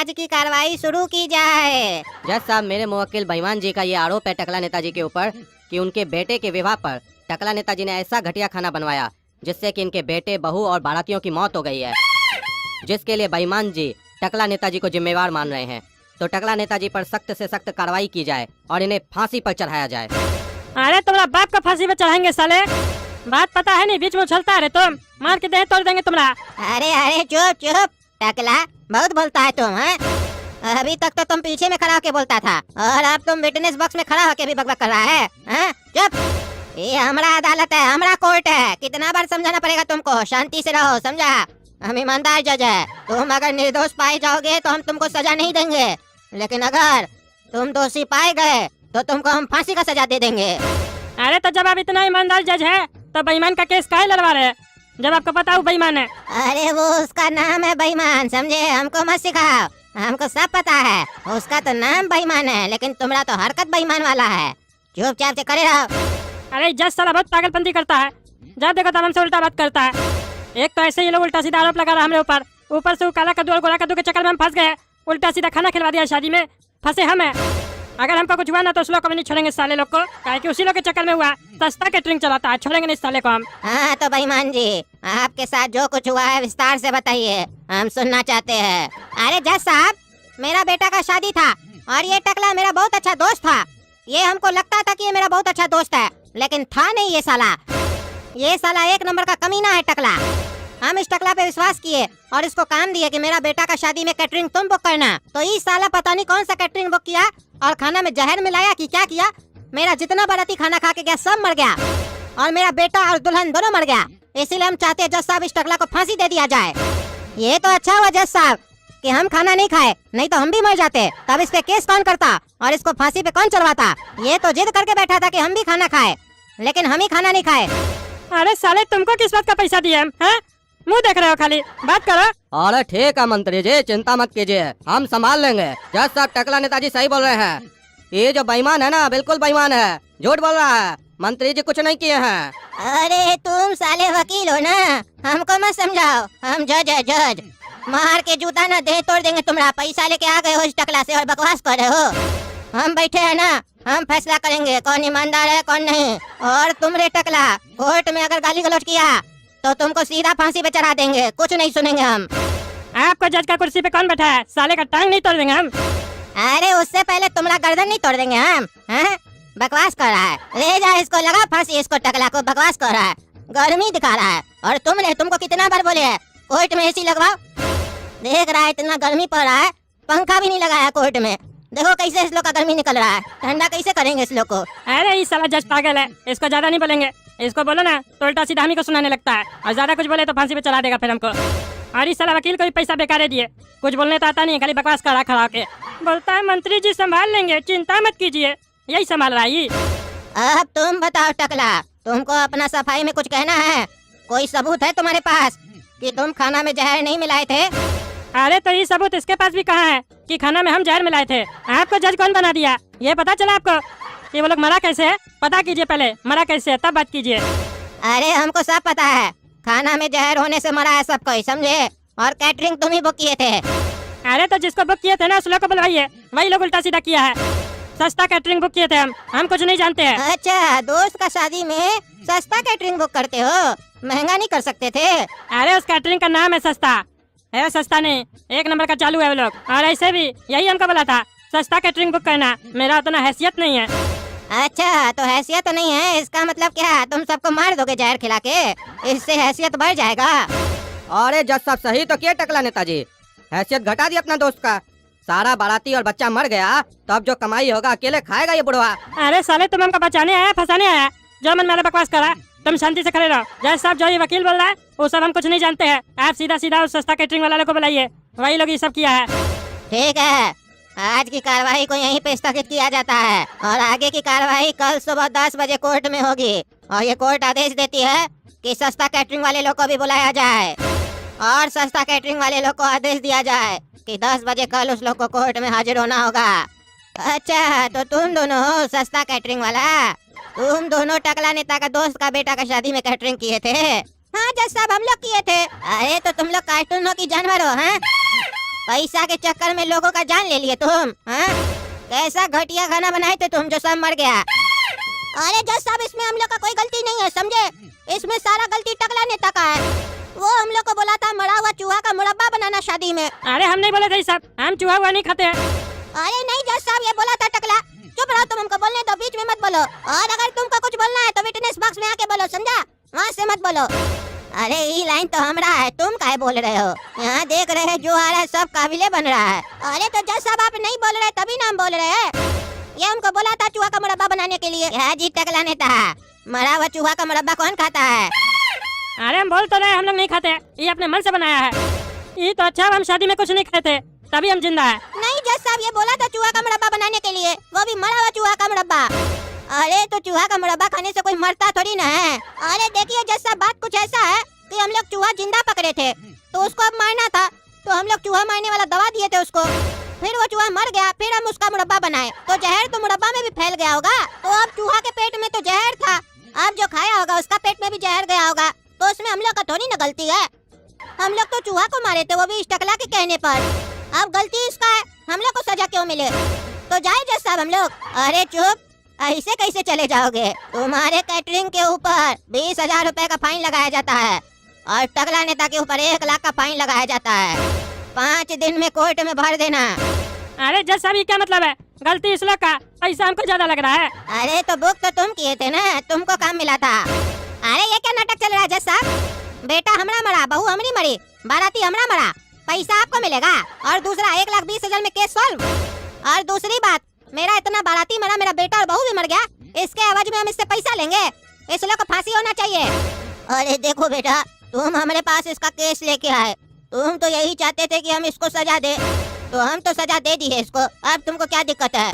आज की कार्रवाई शुरू की जाए। जज साहब, मेरे मुवक्किल बेईमान जी का ये आरोप है टकला नेताजी के ऊपर कि उनके बेटे के विवाह पर टकला नेताजी ने ऐसा घटिया खाना बनवाया जिससे कि इनके बेटे, बहू और बारातियों की मौत हो गई है, जिसके लिए बेईमान जी टकला नेताजी को जिम्मेवार मान रहे हैं। तो टकला नेताजी पर सख्त से सख्त कार्रवाई की जाए और इन्हें फांसी पर चढ़ाया जाए। अरे तुम्हारा बाप को फांसी पे चढ़ाएंगे साले, बात पता है नहीं, बीच में उछलता है तुम, मार के देह तोड़ देंगे तुम्हारा। अरे अरे चुप चुप टकला, बहुत बोलता है तुम। हैं? अभी तक तो तुम पीछे में खड़ा होके बोलता था और अब तुम विटनेस बॉक्स में खड़ा होके भी बकबक कर रहा है। हैं? चुप, ये हमारा अदालत है, हमारा कोर्ट है, कितना बार समझाना पड़ेगा तुमको? शांति से रहो, समझा? हम ईमानदार जज है। तुम अगर निर्दोष पाए जाओगे तो हम तुमको सजा नहीं देंगे, लेकिन अगर तुम दोषी पाए गए तो तुमको हम फांसी का सजा दे देंगे। अरे तो जब आप इतना ईमानदार जज है तो बेईमान का केस काहे लड़वा रहे हैं, जब आपको पता है बेईमान है? अरे वो उसका नाम है बेईमान, समझे? हमको मत सिखाओ, हमको सब पता है। उसका तो नाम बेईमान है, लेकिन तुम्हारा तो हरकत बेईमान वाला है। चुपचाप से करे रहो। अरे जज साला बहुत पागलपंती करता है, जब देखो तब हमसे उल्टा बात करता है। एक तो ऐसे ये लोग उल्टा सीधा आरोप लगा रहा हमारे ऊपर, ऊपर से वो काला कद्दू और गोरा कद्दू के चक्कर में हम फंस गए। उल्टा सीधा खाना खिलवा दिया शादी में, फंसे हम हैं। अगर हमको कुछ हुआ ना तो उस लोग को भी नहीं छोड़ेंगे साले लोग को, काहे कि उसी लोग के चक्कर में हुआ। सस्ता कैटरिंग चलाता है, छोड़ेंगे नहीं साले को हम। हाँ तो बेईमान जी, आपके साथ जो कुछ हुआ है विस्तार से बताइए, हम सुनना चाहते हैं। अरे जज साहब, मेरा बेटा का शादी था और ये टकला मेरा बहुत अच्छा दोस्त था। ये हमको लगता था कि ये मेरा बहुत अच्छा दोस्त है, लेकिन था नहीं। ये साला एक नंबर का कमीना है टकला। हम इस टकला पे विश्वास किए और इसको काम दिए कि मेरा बेटा का शादी में कैटरिंग तुम बुक करना। तो ये साला पता नहीं कौन सा कैटरिंग बुक किया और खाना में जहर मिलाया कि क्या किया। मेरा जितना बाराती खाना खा के गया सब मर गया और मेरा बेटा और दुल्हन दोनों मर गया। इसीलिए हम चाहते हैं जज साहब इस टकला को फांसी दे दिया जाए। ये तो अच्छा हुआ जज साहब कि हम खाना नहीं खाए, नहीं तो हम भी मर जाते। तब इस पे केस कौन करता और इसको फांसी पे कौन चढ़वाता? ये तो जिद करके बैठा था कि हम भी खाना खाए, लेकिन हम ही खाना नहीं खाए। अरे साले तुमको किस बात का पैसा दिए हम? हैं? मुंह देख रहे हो खाली, बात करो। अरे ठीक है मंत्री जी, चिंता मत कीजिए, हम संभाल लेंगे। जज साहब, टकला नेताजी सही बोल रहे हैं। ये जो बेईमान है ना, बिल्कुल बेईमान है, झूठ बोल रहा है। मंत्री जी कुछ नहीं किए हैं। अरे तुम साले वकील हो ना, हमको मत समझाओ, हम जज है जज। मार के जूता ना दे तोड़ देंगे तुम्हारा। पैसा लेके आ गए हो इस टकला से और बकवास कर रहे हो। हम बैठे हैं ना, हम फैसला करेंगे कौन ईमानदार है कौन नहीं। और तुम रे टकला, कोर्ट में अगर गाली गलौज किया तो तुमको सीधा फांसी पे चढ़ा देंगे, कुछ नहीं सुनेंगे हम। आपको जज का कुर्सी पे कौन बैठा है? साले का टांग नहीं तोड़ देंगे हम। अरे उससे पहले तुम्हारा गर्दन नहीं तोड़ देंगे हम। हैं? बकवास कर रहा है, ले जा इसको, लगा फांसी इसको। टकला को बकवास कर रहा है, गर्मी दिखा रहा है। और तुमको कितना बार बोले है कोर्ट में एसी लगवाओ? देख रहा है इतना गर्मी पड़ रहा है, पंखा भी नहीं लगाया कोर्ट में। देखो कैसे इस लोग का गर्मी निकल रहा है, ठंडा कैसे करेंगे इस लोग को? अरे ये साला जज पागल है, इसको ज्यादा नहीं बोलेंगे। इसको बोलो ना तो उल्टा सीधा हम ही को सुनाने लगता है, और ज्यादा कुछ बोले तो फांसी पे चला देगा फिर हमको। और इस साला वकील को भी पैसा बेकार दिए, कुछ बोलने तो आता नहीं, खाली बकवास करा खड़ा के बोलता है मंत्री जी संभाल लेंगे, चिंता मत कीजिए। यही संभाल रहा है। अब तुम बताओ टकला, तुमको अपना सफाई में कुछ कहना है? कोई सबूत है तुम्हारे पास कि तुम खाना में जहर नहीं मिलाए थे? अरे तो ये सबूत इसके पास भी कहाँ है कि खाना में हम जहर मिलाए थे? आपको जज कौन बना दिया? ये पता चला आपको कि वो लोग मरा कैसे है? पता कीजिए पहले, मरा कैसे है तब बात कीजिए। अरे हमको सब पता है, खाना में जहर होने से मरा है सब कोई, समझे? और कैटरिंग तुम ही बुक किए थे। अरे तो जिसको बुक किए थे ना उस लोग को बुलवाइए, वही लोग उल्टा सीधा किया है। सस्ता कैटरिंग बुक किए थे हम कुछ नहीं जानते हैं। अच्छा, दोस्त का शादी में सस्ता कैटरिंग बुक करते हो, महंगा नहीं कर सकते थे? अरे उस कैटरिंग का नाम है सस्ता, है सस्ता नहीं, एक नंबर का चालू है वो लोग। और ऐसे भी यही हमको बोला था सस्ता कैटरिंग बुक करना, मेरा उतना हैसियत नहीं है। अच्छा तो हैसियत तो नहीं है, इसका मतलब क्या? तुम सबको मार दोगे जहर खिला के, इससे हैसियत बढ़ जाएगा। अरे जज साहब सही तो किया टकला नेताजी, हैसियत घटा दी अपना दोस्त का। सारा बाराती और बच्चा मर गया तो अब जो कमाई होगा अकेले खाएगा ये बुढ़वा। अरे साले तुम हमको बचाने आया फंसाने आया? जो मन में बकवास करा, तुम शांति से खड़े रहो। जज साहब जो ये वकील बोल रहा है वो सब हम कुछ नहीं जानते हैं। आप सीधा सीधा उस सस्ता कैटरिंग वाले को बुलाइए, वही लोग ये सब किया है। ठीक है, आज की कार्रवाई को यहीं पे स्थगित किया जाता है और आगे की कार्रवाई कल सुबह 10 बजे कोर्ट में होगी। और ये कोर्ट आदेश देती है कि सस्ता कैटरिंग वाले लोग को भी बुलाया जाए और सस्ता कैटरिंग वाले लोग को आदेश दिया जाए कि 10 बजे कल उस लोग को कोर्ट में हाजिर होना होगा। अच्छा तो तुम दोनों हो सस्ता कैटरिंग वाला, तुम दोनों टकला नेता का दोस्त का बेटा का शादी में कैटरिंग किए थे? हाँ जज साहब हम लोग किए थे। अरे तो तुम लोग कार्टून हो कि जानवर हो? हैं? पैसा के चक्कर में लोगों का जान ले लिए तुम, हाँ? कैसा घटिया खाना बनाए थे तुम जो सब मर गया। अरे जज साहब, इसमें हम लोग का कोई गलती नहीं है, समझे? इसमें सारा गलती टकला नेता का है। वो हम लोग को बोला था मरा हुआ चूहा का मुरब्बा बनाना शादी में। अरे हम नहीं बोले थे साहब, हम चूहा हुआ नहीं खाते हैं। अरे नहीं जज साहब, ये बोला था टकला। चुप रहो तुम, हमको बोलने दो, बीच में मत बोलो। और अगर तुमको कुछ बोलना है तो विटनेस बॉक्स में आके बोलो, समझा? वहाँ से मत बोलो। अरे ये लाइन तो हमरा है, तुम काहे बोल रहे हो? यहाँ देख रहे हैं जो आ रहा है सब काबिले बन रहा है। अरे तो जज साहब आप नहीं बोल रहे तभी नाम बोल रहे हैं। ये हमको बोला था चूहा का मुरब्बा बनाने के लिए। यह जी टकला नेता, मरा हुआ चूहा का मुरब्बा कौन खाता है? अरे हम बोल तो रहे हम लोग नहीं खाते, ये अपने मन से बनाया है। ये तो अच्छा, हम शादी में कुछ नहीं खाए थे तभी हम जिंदा है। नहीं जज साहब, ये बोला था चूहा का मुरब्बा बनाने के लिए, वो भी मरा हुआ चूहा का मुरब्बा। अरे तो चूहा का मुरब्बा खाने से कोई मरता थोड़ी ना है। अरे देखिए जज साहब, बात कुछ ऐसा है कि हम लोग चूहा जिंदा पकड़े थे तो उसको अब मारना था, तो हम लोग चूहा मारने वाला दवा दिए थे उसको। फिर वो चूहा मर गया, फिर हम उसका मुरब्बा बनाए, तो जहर तो मुरब्बा में भी फैल गया होगा। तो अब चूहा के पेट में तो जहर था, अब जो खाया होगा उसका पेट में भी जहर गया होगा, तो उसमें हम लोग का थोड़ी ना गलती है। हम लोग तो चूहा को मारे थे, वो भी इस टकला के कहने पर। अब गलती इसका है, हम लोग को सजा क्यों मिले? तो जाए जज साहब हम लोग। अरे चुप, ऐसे कैसे चले जाओगे? तुम्हारे कैटरिंग के ऊपर 20,000 रुपए का फाइन लगाया जाता है और टकला नेता के ऊपर 1 लाख का फाइन लगाया जाता है। 5 दिन में कोर्ट में भर देना। अरे जज साहब, ये क्या मतलब है? गलती इस लोग का, पैसा हमको ज्यादा लग रहा है। अरे तो बुक तो तुम किए थे ना, तुमको काम मिला था। अरे ये क्या नाटक चल रहा है जज साहब? बेटा हमरा मरा, बहू हमरी मरी, बाराती हमरा मरा, पैसा आपको मिलेगा। और दूसरा 1,20,000 में केस सॉल्व। और दूसरी बात, मेरा इतना बाराती मरा, मेरा बेटा और बहू भी मर गया, इसके एवज में हम इससे पैसा लेंगे? इस लोग को फांसी होना चाहिए। अरे देखो बेटा, तुम हमारे पास इसका केस लेके आए, तुम तो यही चाहते थे कि हम इसको सजा दे, तो हम तो सजा दे दी है इसको। अब तुमको क्या दिक्कत है?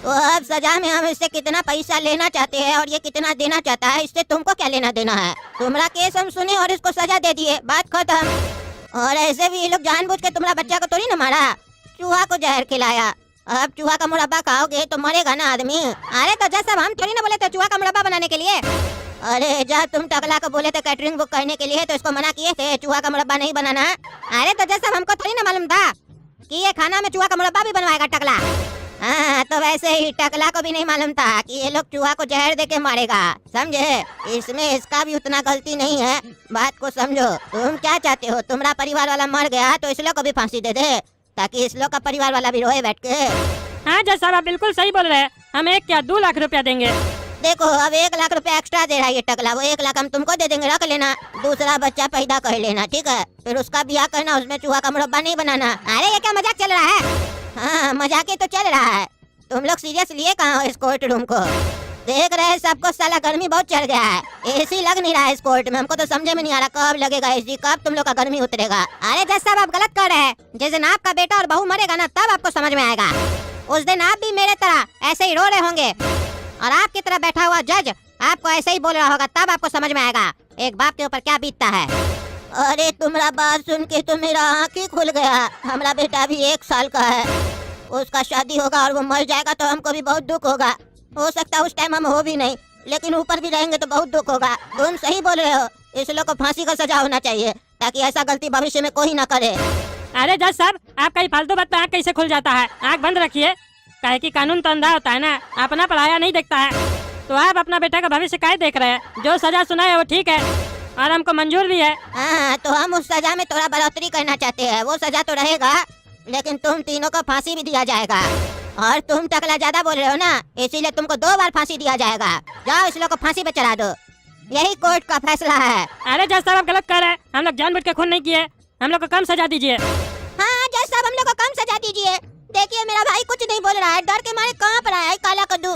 तो अब सजा में हम इससे कितना पैसा लेना चाहते हैं और ये कितना देना चाहता है, इससे तुमको क्या लेना देना है? तुम्हारा केस हम सुने और इसको सजा दे दिए, बात खत्म। और ऐसे भी ये लोग जानबूझ के तुम्हारा बच्चा को थोड़ी ना मारा, चूहा को जहर खिलाया। अब चूहा का मुरब्बा खाओगे तो मरेगा ना आदमी। अरे तो जैसा हम थोड़ी ना बोले थे चूहा का मुरब्बा बनाने के लिए। अरे जब तुम टकला को बोले थे कैटरिंग बुक करने के लिए तो इसको मना किए थे चूहा का मुरब्बा नहीं बनाना। अरे तो जैसा हमको थोड़ी ना मालूम था कि ये खाना में चूहा का मुरब्बा भी बनवाएगा टकला। हाँ, तो वैसे ही टकला को भी नहीं मालूम था कि ये लोग चूहा को जहर देके मारेगा, समझे? इसमें इसका भी उतना गलती नहीं है, बात को समझो। तुम क्या चाहते हो? तुम्हारा परिवार वाला मर गया तो इस लोग को भी फांसी दे दे, ताकि इस लोग का परिवार वाला भी रोए बैठ के। हाँ जज साहब, आप बिल्कुल सही बोल रहे हैं। हम 1 या 2 लाख रुपया देंगे। देखो अब 1 लाख रुपया एक्स्ट्रा दे रहा है ये टकला, वो 1 लाख हम तुमको दे देंगे, रख लेना। दूसरा बच्चा पैदा कर लेना, ठीक है? फिर उसका ब्याह करना, उसमें चूहा का मुरब्बा नहीं बनाना। अरे ये क्या मजाक चल रहा है? हाँ मजाक ही तो चल रहा है, तुम लोग सीरियस लिए कहाँ हो इस कोर्ट रूम को? देख रहे हैं सबको, साला गर्मी बहुत चढ़ गया है, एसी लग नहीं रहा है इस कोर्ट में। हमको तो समझ में नहीं आ रहा कब लगेगा एसी, कब तुम लोग का गर्मी उतरेगा। अरे जज साहब आप गलत कर रहे हैं, जिस दिन आपका बेटा और बहू मरेगा ना तब आपको समझ में आएगा। उस दिन आप भी मेरे तरह ऐसे ही रो रहे होंगे और आपकी तरह बैठा हुआ जज आपको ऐसे ही बोल रहा होगा, तब आपको समझ में आएगा एक बाप के ऊपर क्या बीतता है। अरे तुम्हारा बात सुन के तो मेरा आँख ही खुल गया। हमारा बेटा अभी 1 साल का है, उसका शादी होगा और वो मर जाएगा तो हमको भी बहुत दुख होगा। हो सकता है उस टाइम हम हो भी नहीं, लेकिन ऊपर भी रहेंगे तो बहुत दुख होगा। तुम सही बोल रहे हो, इस लोग को फांसी का सजा होना चाहिए ताकि ऐसा गलती भविष्य में कोई ना करे। अरे जज साहब, आपका ये फालतू बात पे आँख कैसे खुल जाता है? आँख बंद रखिए, काहे कि कानून तो अंधा होता है ना, अपना पढ़ाया नहीं देखता है। तो आप अपना बेटा का भविष्य काहे देख रहे हैं? जो सजा सुना है वो ठीक है और हमको मंजूर भी है। हाँ, तो हम उस सजा में थोड़ा बढ़ोतरी करना चाहते हैं। वो सजा तो रहेगा, लेकिन तुम तीनों को फांसी भी दिया जाएगा। और तुम टकला ज्यादा बोल रहे हो ना, इसीलिए तुमको 2 बार फांसी दिया जाएगा। जाओ इस लोग को फांसी पे चढ़ा दो, यही कोर्ट का फैसला है। अरे जज साहब आप गलत कर रहे हैं, हम लोग जानबूझ के खून नहीं किए, हम लोग को कम सजा दीजिए। हाँ जज साहब, हम लोग को कम सजा दीजिए। देखिए मेरा भाई कुछ नहीं बोल रहा है, डर के मारे कांप रहा है काला कद्दू।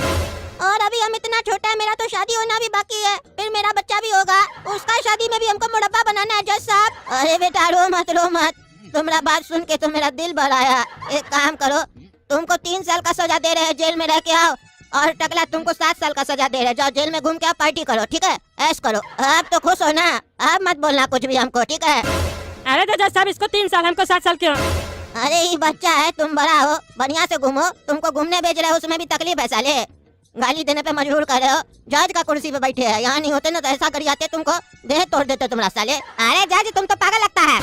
और अभी हम इतना छोटा है, मेरा तो शादी होना भी बाकी है, फिर मेरा बच्चा भी होगा, उसका शादी में भी हमको मुरब्बा बनाना है जज साहब। अरे बेटा रो मत रो मत, तुम्हारा बात सुन के तो मेरा दिल भर आया। एक काम करो, तुमको 3 साल का सजा दे रहे हैं, जेल में रह के आओ। और टकला तुमको 7 साल का सजा दे रहे हैं, जाओ जेल में घूम के आप पार्टी करो, ठीक है? ऐश करो। आप तो खुश हो ना, आप मत बोलना कुछ भी हमको, ठीक है? अरे तो जज साहब इसको 3 साल, हमको 7 साल क्यों? अरे ये बच्चा है, तुम बड़ा हो, बढ़िया से घूमो। तुमको घूमने भेज रहे हो उसमें भी तकलीफ है साले, गाली देने पे मजबूर कर रहे हो। जज का कुर्सी पे बैठे हैं, यहाँ नहीं होते ना तो ऐसा कर जाते, तुमको देह तोड़ देते तुम्हारा साले। अरे जज तुम तो पागल लगता है,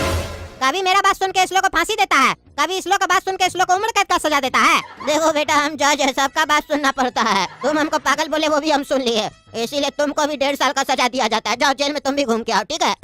कभी मेरा बात सुन के इस लोग को फांसी देता है, कभी इस लोग का बात सुन के इस लोग को उम्र कैद का सजा देता है। देखो बेटा, हम जज है, सबका बात सुनना पड़ता है। तुम हमको पागल बोले वो भी हम सुन लिए, इसीलिए तुमको भी 1.5 साल का सजा दिया जाता है। जाओ जेल में तुम भी घूम के आओ, ठीक है।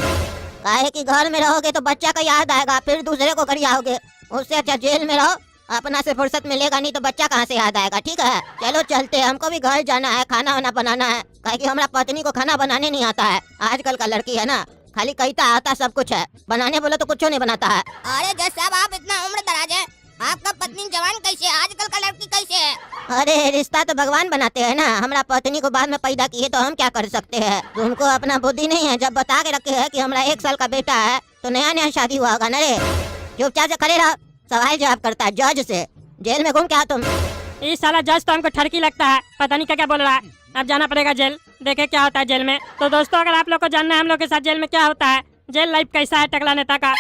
काहे कि घर में रहोगे तो बच्चा का याद आएगा, फिर दूसरे को गरियाओगे। उससे अच्छा जेल में रहो, अपना से फुर्सत मिलेगा नहीं तो बच्चा कहाँ से याद आएगा, ठीक है। चलो चलते हैं, हमको भी घर जाना है, खाना वाना बनाना है। काहे कि हमारा पत्नी को खाना बनाने नहीं आता है। आजकल का लड़की है ना, खाली कहता आता सब कुछ है, बनाने बोलो तो कुछ नहीं बनाता है। अरे जज साहब, आप इतना उम्र दराज है, आपका पत्नी जवान कैसे है? आजकल का लड़की कैसे है? अरे रिश्ता तो भगवान बनाते हैं ना, हमारा पत्नी को बाद में पैदा किए तो हम क्या कर सकते हैं। तुमको अपना बुद्धि नहीं है, जब बता के रखे है कि हमारा 1 साल का बेटा है तो नया नया शादी हुआ होगा ना रे। चुपचाप से खड़े रहो, सवाल जवाब करता है जज से। जेल में घूम के आओ तुम। इस साला जज तो हमको ठरकी लगता है, पता नहीं क्या क्या बोल रहा है। अब जाना पड़ेगा जेल, देखे क्या होता है जेल में। तो दोस्तों, अगर आप लोग को जानना है हम लोग के साथ जेल में क्या होता है, जेल लाइफ कैसा है टकला नेता का,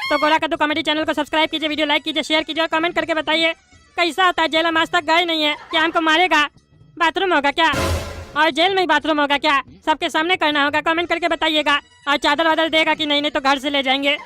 तो गोरा कद्दू कॉमेडी चैनल को सब्सक्राइब कीजिए, वीडियो लाइक कीजिए, शेयर कीजिए और कमेंट करके बताइए कैसा होता है जेल। हम आज तक गए नहीं है, क्या हमको मारेगा? बाथरूम होगा क्या? और जेल में ही बाथरूम होगा क्या? सबके सामने करना होगा? कमेंट करके बताइएगा। और चादर वादर देगा कि नहीं, नहीं तो घर से ले जाएंगे।